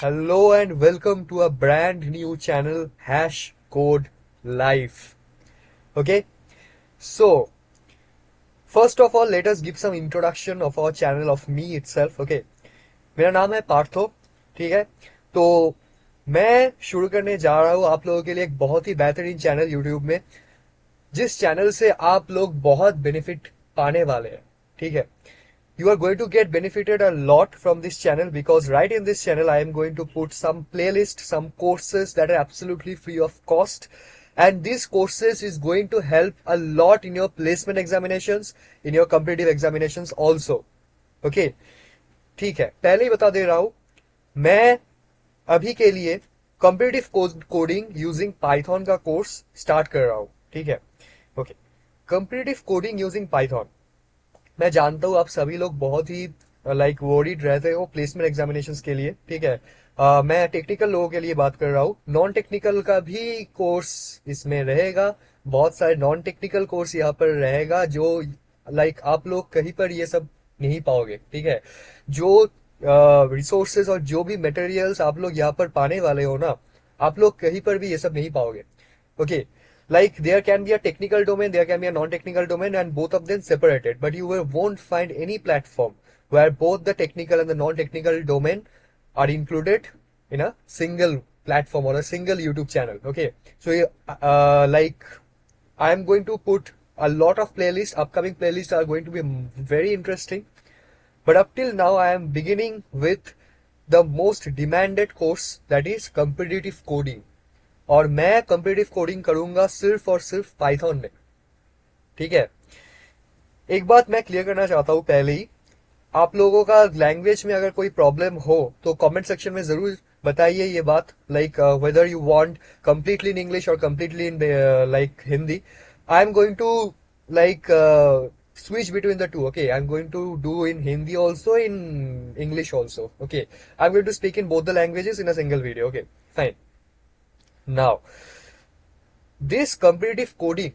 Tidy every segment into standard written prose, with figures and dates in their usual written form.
Hello and welcome to a brand new channel, Hash Code Life. Okay, so first of all, let us give some introduction of our channel, of me itself. Okay, मेरा नाम है पार्थो. ठीक है, तो मैं शुरू करने जा रहा हूँ आप लोगों के लिए एक बहुत ही बेहतरीन चैनल यूट्यूब में, जिस चैनल से आप लोग बहुत बेनिफिट पाने वाले हैं. ठीक है, you are going to get benefited a lot from this channel, because right in this channel I am going to put some playlist, some courses that are absolutely free of cost, and these courses is going to help a lot in your placement examinations, in your competitive examinations also. Okay, ठीक है, पहले ही बता दे रहा हूं, मैं अभी के लिए कॉम्पिटिटिव कोडिंग यूजिंग पाइथन का कोर्स स्टार्ट कर रहा हूं. ठीक है, okay, competitive coding using Python. मैं जानता हूँ आप सभी लोग बहुत ही वरीड रहते हो प्लेसमेंट एग्जामिनेशंस के लिए. ठीक है, मैं टेक्निकल लोगों के लिए बात कर रहा हूँ. नॉन टेक्निकल का भी कोर्स इसमें रहेगा, बहुत सारे नॉन टेक्निकल कोर्स यहाँ पर रहेगा, जो आप लोग कहीं पर ये सब नहीं पाओगे. ठीक है, जो रिसोर्सेज और जो भी मटेरियल्स आप लोग यहाँ पर पाने वाले हो ना, आप लोग कहीं पर भी ये सब नहीं पाओगे. Okay, like there can be a technical domain, there can be a non-technical domain, and both of them separated, but you won't find any platform where both the technical and the non-technical domain are included in a single platform or a single YouTube channel. Okay, so I am going to put a lot of playlists. Upcoming playlists are going to be very interesting, but up till now I am beginning with the most demanded course, that is competitive coding. और मैं competitive coding करूंगा सिर्फ और सिर्फ Python में. ठीक है, एक बात मैं क्लियर करना चाहता हूं पहले ही, आप लोगों का लैंग्वेज में अगर कोई प्रॉब्लम हो तो कमेंट सेक्शन में जरूर बताइए ये बात, whether you want completely in English और completely in Hindi. I am going to switch between the two. Okay, I'm going to do in Hindi also, in English also. Okay, I'm going to speak in both the languages in a single video. Okay, fine. Now, this competitive coding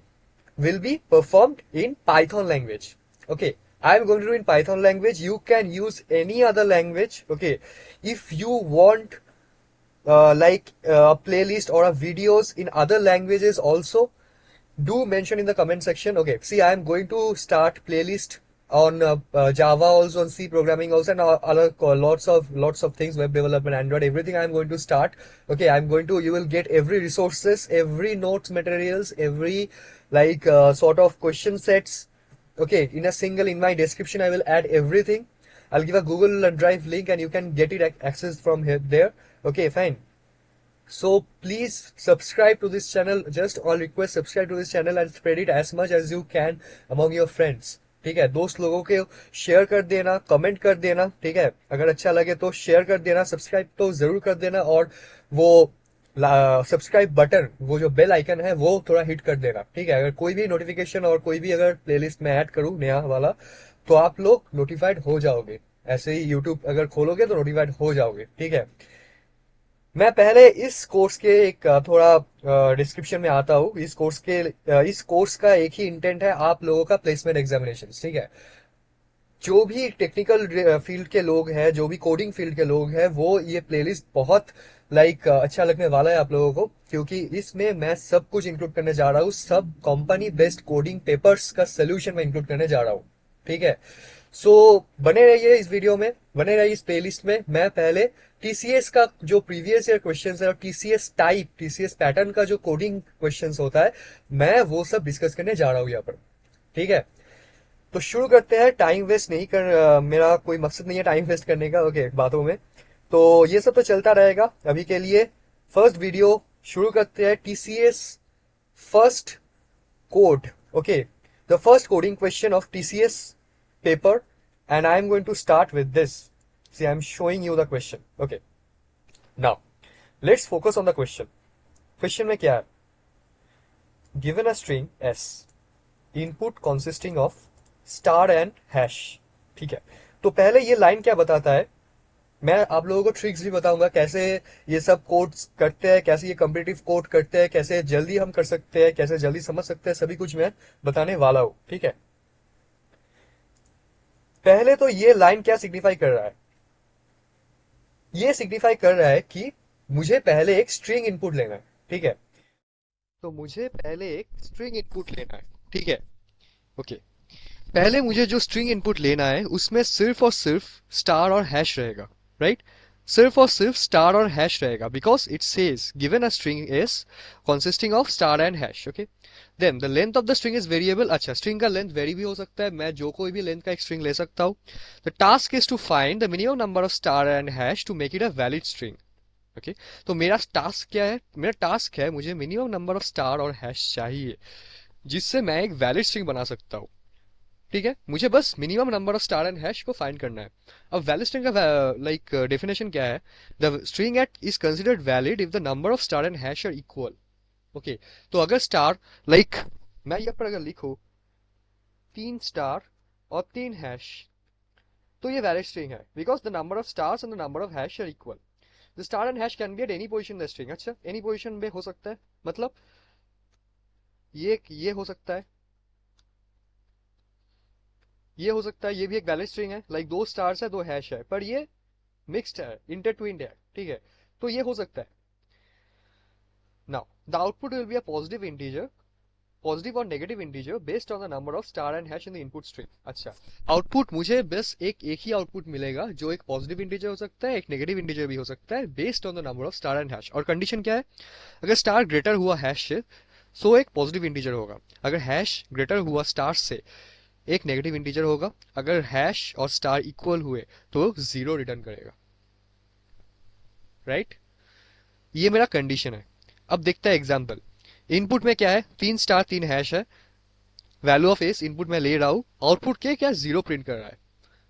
will be performed in Python language. Okay, I'm going to do in Python language. You can use any other language. Okay, if you want a playlist or a videos in other languages also, do mention in the comment section. Okay, see, I am going to start playlist on Java also, on C programming also, and other lots of things, web development, Android, everything I am going to start. Okay, you will get every resources, every notes materials, every sort of question sets. Okay, in my description I will add everything. I'll give a Google Drive link and you can get it access from here there. Okay, fine. So please subscribe to this channel. Just all request, subscribe to this channel and spread it as much as you can among your friends. ठीक है, दोस्त लोगों के share कर देना, comment कर देना. ठीक है, अगर अच्छा लगे तो शेयर कर देना, सब्सक्राइब तो जरूर कर देना, और वो सब्सक्राइब बटन, वो जो बेल आइकन है वो थोड़ा हिट कर देना. ठीक है, अगर कोई भी नोटिफिकेशन और कोई भी अगर प्लेलिस्ट में ऐड करूँ नया वाला, तो आप लोग नोटिफाइड हो जाओगे. ऐसे ही यूट्यूब अगर खोलोगे तो नोटिफाइड हो जाओगे. ठीक है, मैं पहले इस कोर्स के एक थोड़ा डिस्क्रिप्शन में आता हूँ. इस कोर्स का एक ही इंटेंट है, आप लोगों का प्लेसमेंट एग्जामिनेशन. ठीक है, जो भी टेक्निकल फील्ड के लोग हैं, जो भी कोडिंग फील्ड के लोग हैं, वो ये प्लेलिस्ट बहुत अच्छा लगने वाला है आप लोगों को, क्योंकि इसमें मैं सब कुछ इंक्लूड करने जा रहा हूँ. सब कंपनी बेस्ड कोडिंग पेपर्स का सोल्यूशन मैं इंक्लूड करने जा रहा हूँ. ठीक है, सो बने रहिए इस वीडियो में, बने रहिए इस प्लेलिस्ट में. मैं पहले टीसीएस का जो प्रीवियस ईयर क्वेश्चंस है और टीसीएस पैटर्न का जो कोडिंग क्वेश्चंस होता है, मैं वो सब डिस्कस करने जा रहा हूँ यहाँ पर. ठीक है, तो शुरू करते हैं. टाइम वेस्ट नहीं कर, मेरा कोई मकसद नहीं है टाइम वेस्ट करने का. ओके, बातों में तो ये सब तो चलता रहेगा. अभी के लिए फर्स्ट वीडियो शुरू करते हैं. TCS first code. Okay, the first coding question of TCS paper, and I am going to start with this. See, I am showing you the question. Okay, now let's focus on the question. Question में क्या है? Given a string s, input consisting of star and hash. ठीक है, तो पहले ये line क्या बताता है, मैं आप लोगों को ट्रिक्स भी बताऊंगा कैसे ये सब कोड्स करते हैं, कैसे ये कॉम्पिटिटिव कोड करते हैं, कैसे जल्दी हम कर सकते हैं, कैसे जल्दी समझ सकते हैं, सभी कुछ मैं बताने वाला हूं. ठीक है, पहले तो ये लाइन क्या सिग्निफाई कर रहा है. ये सिग्निफाई कर रहा है कि मुझे पहले एक स्ट्रिंग इनपुट लेना है, ठीक है। तो मुझे पहले एक स्ट्रिंग इनपुट लेना है, ठीक है। ओके, पहले मुझे जो स्ट्रिंग इनपुट लेना है उसमें सिर्फ और सिर्फ स्टार और हैश रहेगा, राइट। सिर्फ और सिर्फ स्टार और हैश रहेगा, because it says given a string is consisting of star and hash. Okay, then the length of the string is variable. अच्छा, स्ट्रिंग का लेंथ वेरी भी हो सकता है, मैं जो कोई भी लेंथ का एक स्ट्रिंग ले सकता हूँ। The task is to find the minimum number of star and hash to make it a valid string. Okay, तो मेरा टास्क क्या है? मेरा टास्क है मुझे मिनिमम नंबर ऑफ स्टार और हैश चाहिए जिससे मैं एक वैलिड स्ट्रिंग बना सकता हूँ, ठीक है। मुझे बस minimum number of star and hash को फाइंड करना है। अब वैलिड स्ट्रिंग का लाइक डेफिनेशन क्या है? The string at is considered valid if the number of star and hash are equal. Okay, तो अगर स्टार लाइक मैं यहाँ पर अगर लिखूं 3 स्टार और 3 हैश, तो ये वैलिड स्ट्रिंग है, because the number of stars and the number of hash are equal. The star and hash can be at any position in the string. अच्छा, एनी पोजिशन में हो सकता है, मतलब ये हो सकता है, ये हो सकता है, ये भी एक वैलिड स्ट्रिंग है, लाइक 2 स्टार्स है 2 हैश है, पर ये मिक्स्ड है, इंटरट्विन्ड है, ठीक है। तो ये हो सकता है। Now the output will be a positive integer, positive और negative integer based on the number of star and hash in the input string. अच्छा, आउटपुट मुझे बस एक ही आउटपुट मिलेगा, जो एक पॉजिटिव इंटीजर हो सकता है, एक नेगेटिव इंटीजर भी हो सकता है, based on the number of star and hash. और कंडीशन क्या है? अगर स्टार ग्रेटर हुआ हैश से, सो एक पॉजिटिव इंटीजर होगा। अगर हैश ग्रेटर हुआ स्टार से, एक नेगेटिव इंटीजर होगा। अगर हैश और स्टार इक्वल हुए तो जीरो रिटर्न करेगा, राइट। ये मेरा कंडीशन है। अब देखते हैं एग्जाम्पल। इनपुट में क्या है? 3 स्टार 3 हैश है। वैल्यू ऑफ एस इनपुट में ले रहा हूं, आउटपुट के क्या जीरो प्रिंट कर रहा है।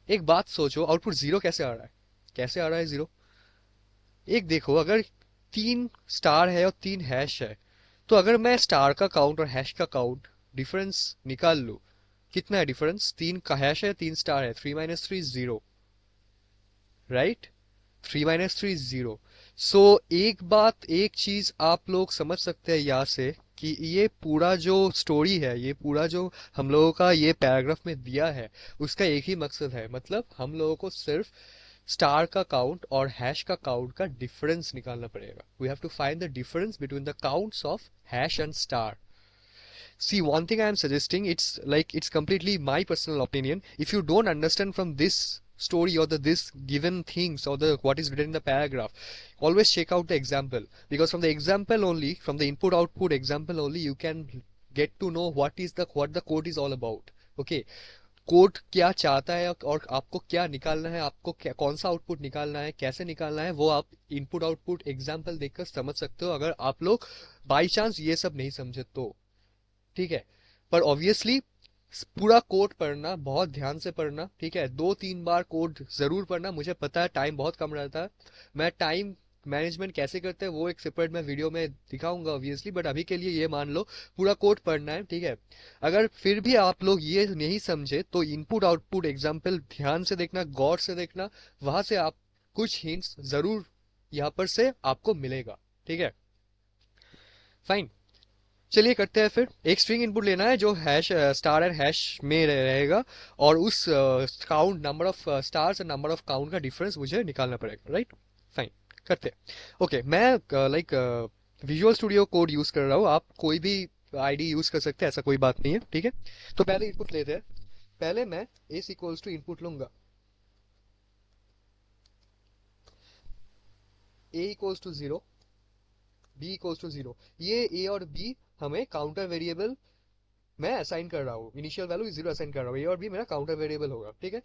एक बात सोचो, आउटपुट जीरो कैसे आ रहा है? कैसे आ रहा है जीरो? एक देखो, अगर 3 स्टार है और 3 हैश है, तो अगर मैं स्टार का काउंट और हैश का काउंट डिफरेंस निकाल लूं, कितना है डिफरेंस? 3 का हैश है 3 स्टार है, 3 - 3 0, राइट। 3 - 3 0। सो एक बात, एक चीज आप लोग समझ सकते हैं यहाँ से, कि ये पूरा जो स्टोरी है, ये पूरा जो हम लोगों का ये पैराग्राफ में दिया है, उसका एक ही मकसद है, मतलब हम लोगों को सिर्फ स्टार का काउंट और हैश का काउंट का डिफरेंस निकालना पड़ेगा। We have to find the difference between the counts of hash and star. See, one thing I am suggesting, it's like it's completely my personal opinion. If you don't understand from this story or the this given things or the what is written in the paragraph, always check out the example, because from the example only, from the input output example only, you can get to know what the code is all about. Okay, code क्या चाहता है और आपको क्या निकालना है, आपको क्या कौन सा आउटपुट निकालना है, कैसे निकालना है, वो आप इनपुट आउटपुट एग्जाम्पल देखकर समझ सकते हो, अगर आप लोग बाई चांस ये सब नहीं समझे तो, ठीक है। पर ऑब्वियसली पूरा कोड पढ़ना, बहुत ध्यान से पढ़ना, ठीक है। 2-3 बार कोड जरूर पढ़ना। मुझे पता है टाइम बहुत कम रहता है, मैं टाइम मैनेजमेंट कैसे करते हैं वो एक सेपरेट मैं वीडियो में दिखाऊंगा ऑब्वियसली, बट अभी के लिए ये मान लो पूरा कोड पढ़ना है, ठीक है। अगर फिर भी आप लोग ये नहीं समझे तो इनपुट आउटपुट एग्जाम्पल ध्यान से देखना, गौर से देखना, वहां से आप कुछ हिंट्स जरूर यहाँ पर से आपको मिलेगा, ठीक है। फाइन, चलिए करते हैं फिर। एक स्ट्रिंग इनपुट लेना है जो हैश स्टार एंड हैश में रहेगा, और उस count number of stars and number of count का डिफरेंस मुझे निकालना पड़ेगा, राइट। फाइन, करते हैं। ओके, मैं like visual studio code use कर रहा हूँ, आप कोई भी आईडी यूज कर सकते हैं, ऐसा कोई बात नहीं है, ठीक है। तो पहले इनपुट लेते हैं। पहले मैं एस इक्वल्स टू इनपुट लूंगा, A equals to 0, B equals to 0। ये ए और बी हमें काउंटर वेरिएबल मैं असाइन कर रहा हूँ, इनिशियल वैल्यू 0 असाइन कर रहा हूँ, ए और बी मेरा काउंटर वेरिएबल होगा, ठीक है।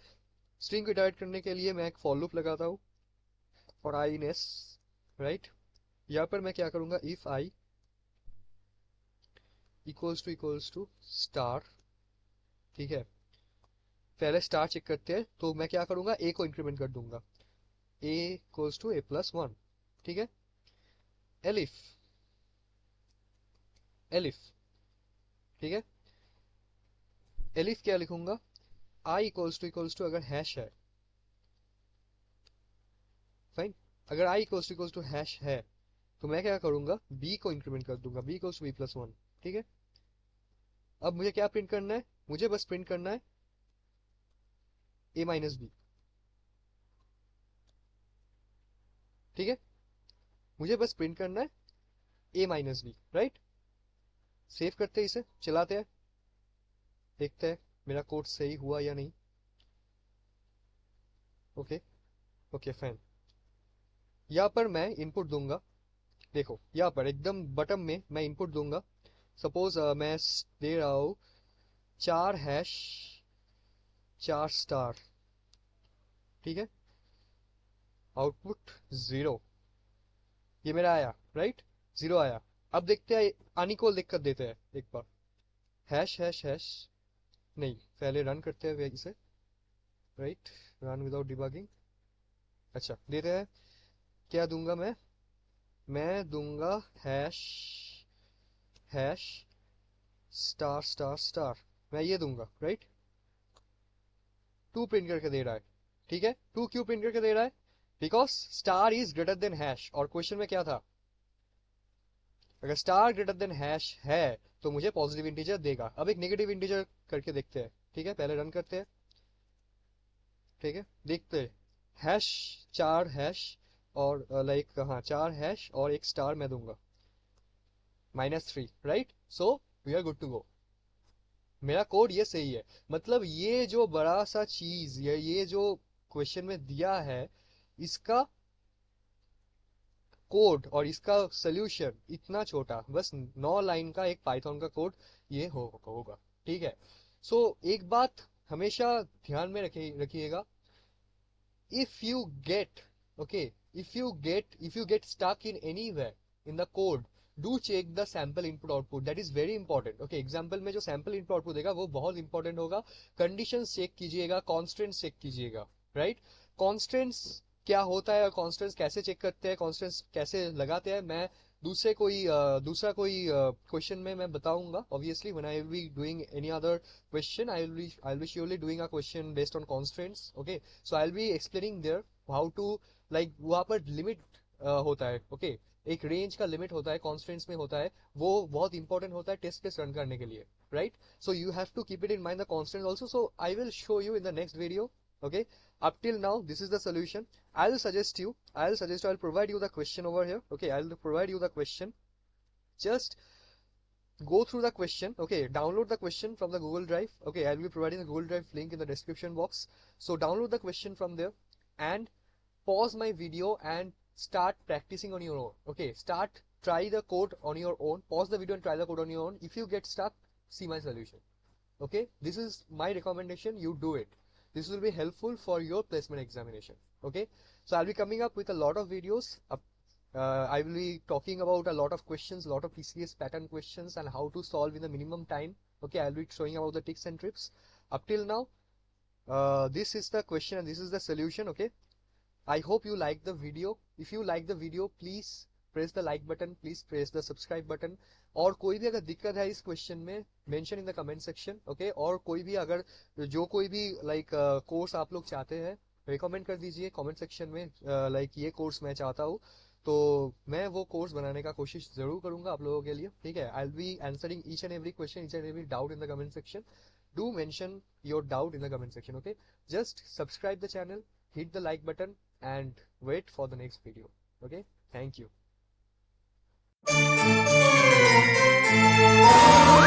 स्ट्रिंग को इटरेट करने के लिए मैं एक फॉर लूप लगाता हूँ, for I in S, right. यहाँ पर मैं क्या करूंगा, if I equals to star, ठीक है। पहले स्टार चेक करते हैं, तो मैं क्या करूंगा, ए को इंक्रीमेंट कर दूंगा, ए इक्वल्स टू A+1, ठीक है। एलिफ, एलिफ, ठीक है। एलिफ क्या लिखूंगा, आई इक्वल्स टू अगर हैश है, फाइन। अगर आई इक्वल्स टू हैश है, तो मैं क्या करूंगा, बी को इंक्रीमेंट कर दूंगा, बी इक्वल्स टू B+1, ठीक है। अब मुझे क्या प्रिंट करना है? मुझे बस प्रिंट करना है A - B, ठीक है, मुझे बस प्रिंट करना है a minus B, right. Save करते हैं, इसे चलाते हैं, देखते हैं मेरा कोड सही हुआ या नहीं। Okay okay fine. यहाँ पर मैं इनपुट दूंगा, देखो यहाँ पर एकदम बटन में मैं इनपुट दूंगा। सपोज मैं दे रहा हूँ 4 हैश 4 स्टार, ठीक है, आउटपुट 0, ये मेरा आया, राइट, 0 आया। अब देखते हैं अनइक्वल दिक्कत देते हैं एक बार। हैश हैश हैश नहीं, पहले रन करते हैं इसे, राइट, रन विदाउट डिबगिंग। अच्छा देते हैं, क्या दूंगा मैं दूंगा hash hash star star star, मैं ये दूंगा, राइट। 2 प्रिंट करके दे रहा है, ठीक है। 2 क्यों प्रिंट करके दे रहा है? Because star is greater than hash, और क्वेश्चन में क्या था, अगर स्टार ग्रेटर देन हैश है तो मुझे पॉजिटिव इंटीजर देगा। अब एक नेगेटिव इंटीजर करके देखते हैं, ठीक है, पहले रन करते हैं, ठीक है, देखते हैं। हैश 4 हैश और लाइक हाँ 4 हैश और एक स्टार मैं दूंगा, -3, right. So we are good to go, मेरा कोड ये सही है। मतलब ये जो बड़ा सा चीज, ये जो क्वेश्चन में दिया है, इसका कोड और इसका सोल्यूशन इतना छोटा, बस 9 लाइन का एक पाइथन का कोड ये होगा, ठीक है। सो एक बात हमेशा ध्यान में रखिएगा, if you get okay if you get stuck in anywhere in the code, do check the sample input output, that is very important। okay, example में जो सैंपल इनपुट आउटपुट देगा वो बहुत इंपॉर्टेंट होगा। कंडीशन चेक कीजिएगा, constants check कीजिएगा, right. Constants क्या होता है और कॉन्स्टेंट्स कैसे चेक करते हैं, कॉन्स्टेंट्स कैसे लगाते हैं, मैं दूसरा कोई क्वेश्चन में मैं बताऊंगा। Obviously when I will be doing any other question, I will be surely doing a question based on constants. Okay, so I will be explaining there how to, like वहां पर लिमिट होता है, okay, एक range का limit होता है, constants में होता है, वो बहुत इंपॉर्टेंट होता है टेस्ट केस रन करने के लिए, right. So you have to keep it in mind the constant also. So I will show you in the next video. Okay, up till now this is the solution. I'll provide you the question over here. Okay, I'll provide you the question. Just go through the question. Okay, download the question from the Google Drive. Okay, I'll be providing the Google Drive link in the description box. So download the question from there and pause my video and start practicing on your own. Okay, try the code on your own, pause the video and try the code on your own. If you get stuck, see my solution. Okay, this is my recommendation, you do it. This will be helpful for your placement examination. Okay, so I'll be coming up with a lot of videos. I will be talking about a lot of questions, lot of TCS pattern questions and how to solve in the minimum time. Okay, I'll be showing about the tricks and tips. Up till now, this is the question and this is the solution. Okay, I hope you like the video. If you like the video, please press the like button, please press the subscribe button. और कोई भी अगर दिक्कत है इस question में, mention in the comment section. Okay, और कोई भी अगर कोई भी लाइक कोर्स आप लोग चाहते हैं, रिकमेंड कर दीजिए कमेंट सेक्शन में, लाइक ये कोर्स मैं चाहता हूँ, तो मैं वो कोर्स बनाने का कोशिश जरूर करूंगा आप लोगों के लिए, ठीक है। आई will be answering each and every question, each and every doubt in the comment section. Do mention your doubt in the comment section. Okay, just subscribe the channel, hit the like button and wait for the next video. Okay, thank you.